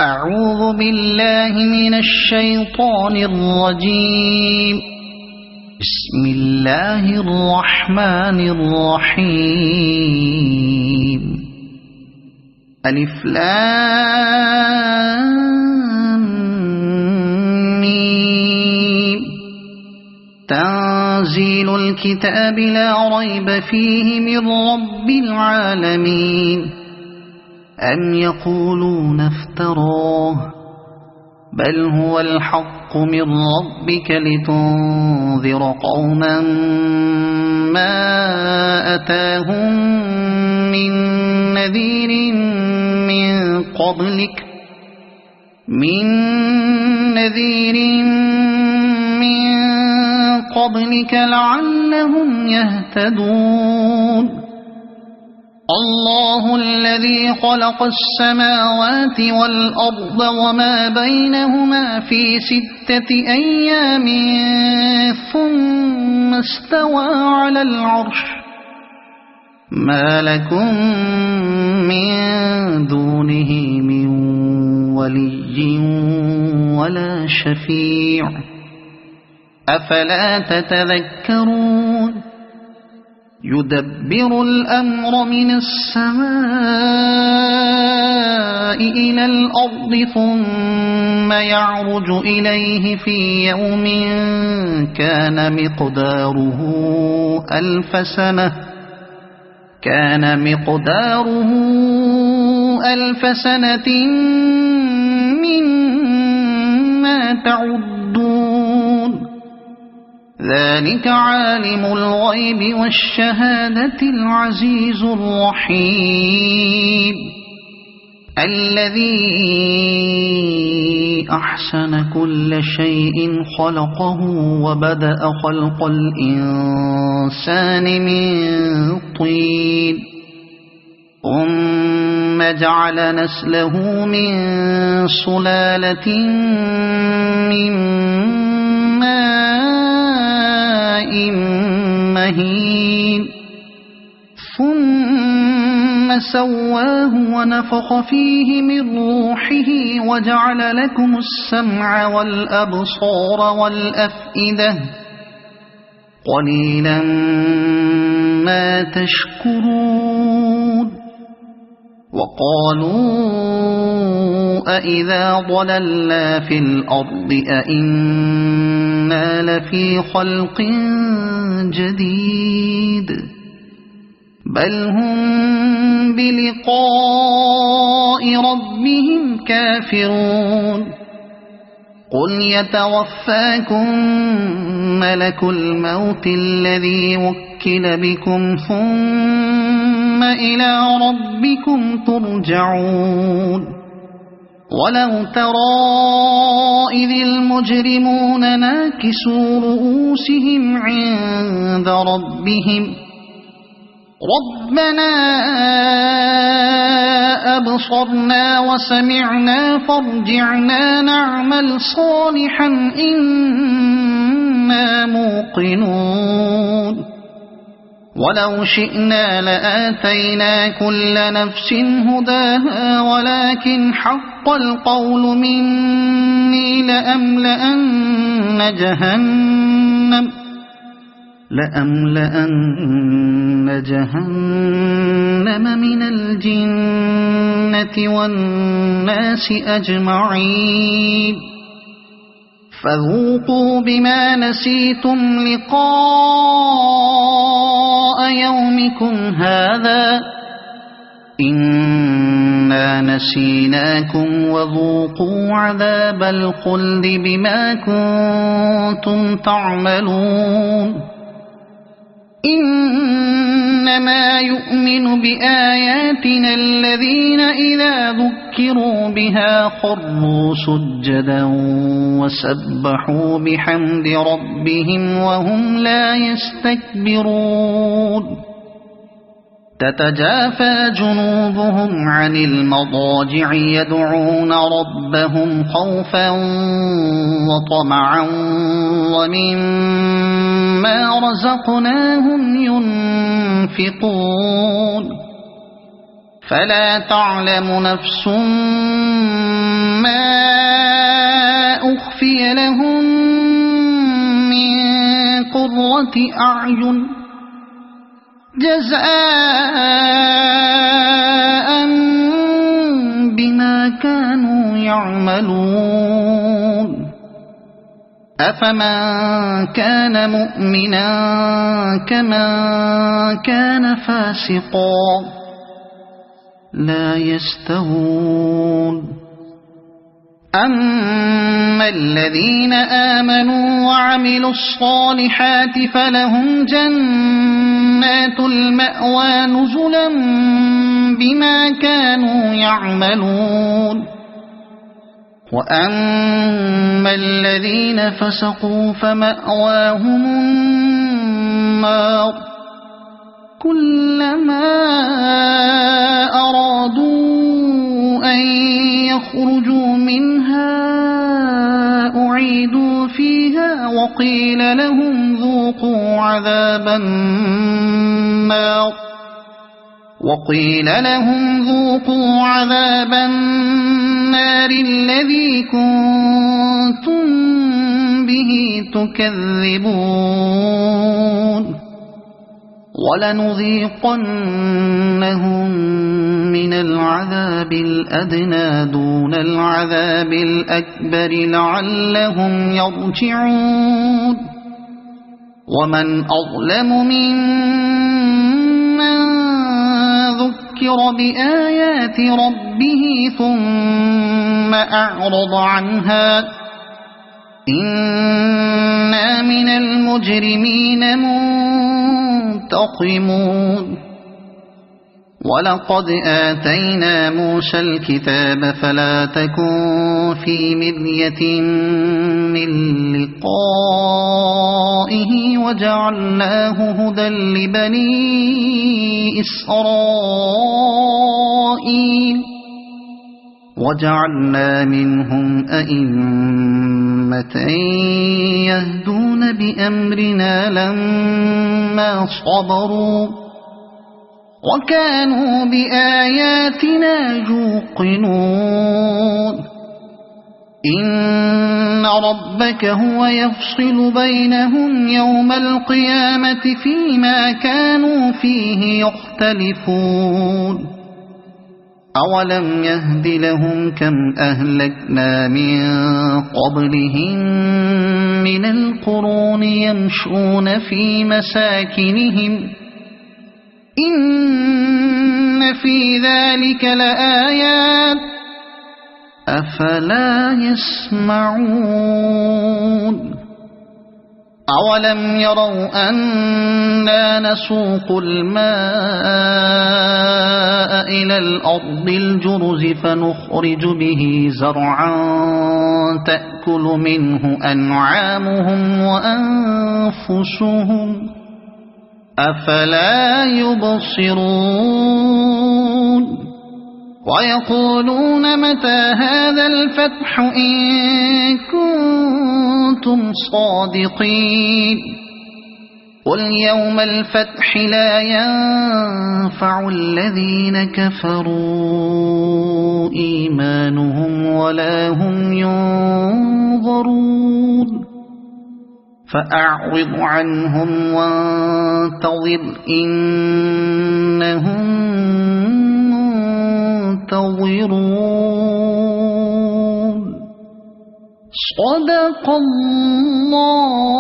أعوذ بالله من الشيطان الرجيم. بسم الله الرحمن الرحيم. ألف لام ميم. تنزيل الكتاب لا ريب فيه من رب العالمين. أم يقولون افتراه بل هو الحق من ربك لتنذر قوما ما أتاهم من نذير من قبلك لعلهم يهتدون. الله الذي خلق السماوات والأرض وما بينهما في 6 أيام ثم استوى على العرش. ما لكم من دونه من ولي ولا شفيع أفلا تتذكرون. يدبر الأمر من السماء إلى الأرض ثم يعرج إليه في يوم كان مقداره ألف سنة مما تعدون. ذلك عالم الغيب والشهادة العزيز الرحيم. الذي أحسن كل شيء خلقه وبدأ خلق الإنسان من طين ثم جعل نسله من سلالة من ماء مهين ثم سواه ونفخ فيه من روحه وجعل لكم السمع والأبصار والأفئدة قليلا ما تشكرون. وقالوا أإذا ضللنا في الأرض أإنا لفي خلق جديد بل هم بلقاء ربهم كافرون. قل يتوفاكم ملك الموت الذي وكل بكم ثم إلى ربكم ترجعون. ولو ترى إذ المجرمون ناكسوا رؤوسهم عند ربهم ربنا أبصرنا وسمعنا فارجعنا نعمل صالحا إنا موقنون. ولو شئنا لآتينا كل نفس هداها ولكن حق القول مني لأملأن جهنم من الجنة والناس أجمعين. فذوقوا بما نسيتم لقاء يومكم هذا إنا نسيناكم وذوقوا عذاب الخلد بما كنتم تعملون. إنما يؤمن بآياتنا الذين إذا ذكروا بها خروا سجدا وسبحوا بحمد ربهم وهم لا يستكبرون. تتجافى جنوبهم عن المضاجع يدعون ربهم خوفا وطمعا ومما رزقناهم ينفقون. فلا تعلم نفس لهم من قرة أعين جزاء بما كانوا يعملون أفمن كان مؤمنا كمن كان فاسقا لا يستوون أما الذين آمنوا وعملوا الصالحات فلهم جنات المأوى نزلا بما كانوا يعملون وأما الذين فسقوا فمأواهم النار كلما أرادوا أن يخرجوا منها أعيدوا فيها وقيل لهم ذوقوا عذاب النار الذي كنتم به تكذبون ولنذيقنهم من العذاب الأدنى دون العذاب الأكبر لعلهم يرجعون ومن أظلم ممن ذكر بآيات ربه ثم أعرض عنها إنا من المجرمين منتقمون ولقد آتينا موسى الكتاب فلا تكن في مرية من لقائه وجعلناه هدى لبني إسرائيل وجعلنا منهم أئمة يهدون بأمرنا لما صبروا وكانوا بآياتنا يوقنون إن ربك هو يفصل بينهم يوم القيامة فيما كانوا فيه يختلفون أولم يهد لهم كم أهلكنا من قبلهم من القرون يمشون في مساكنهم إن في ذلك لآيات أفلا يسمعون أولم يروا أنا نسوق الماء إلى الأرض الجرز فنخرج به زرعا تأكل منه أنعامهم وأنفسهم أفلا يبصرون ويقولون متى هذا الفتح إن كنتم صادقين قل يوم الفتح لا ينفع الذين كفروا إيمانهم ولا هم ينظرون فأعرض عنهم وانتظر إنهم منتظرون صدق الله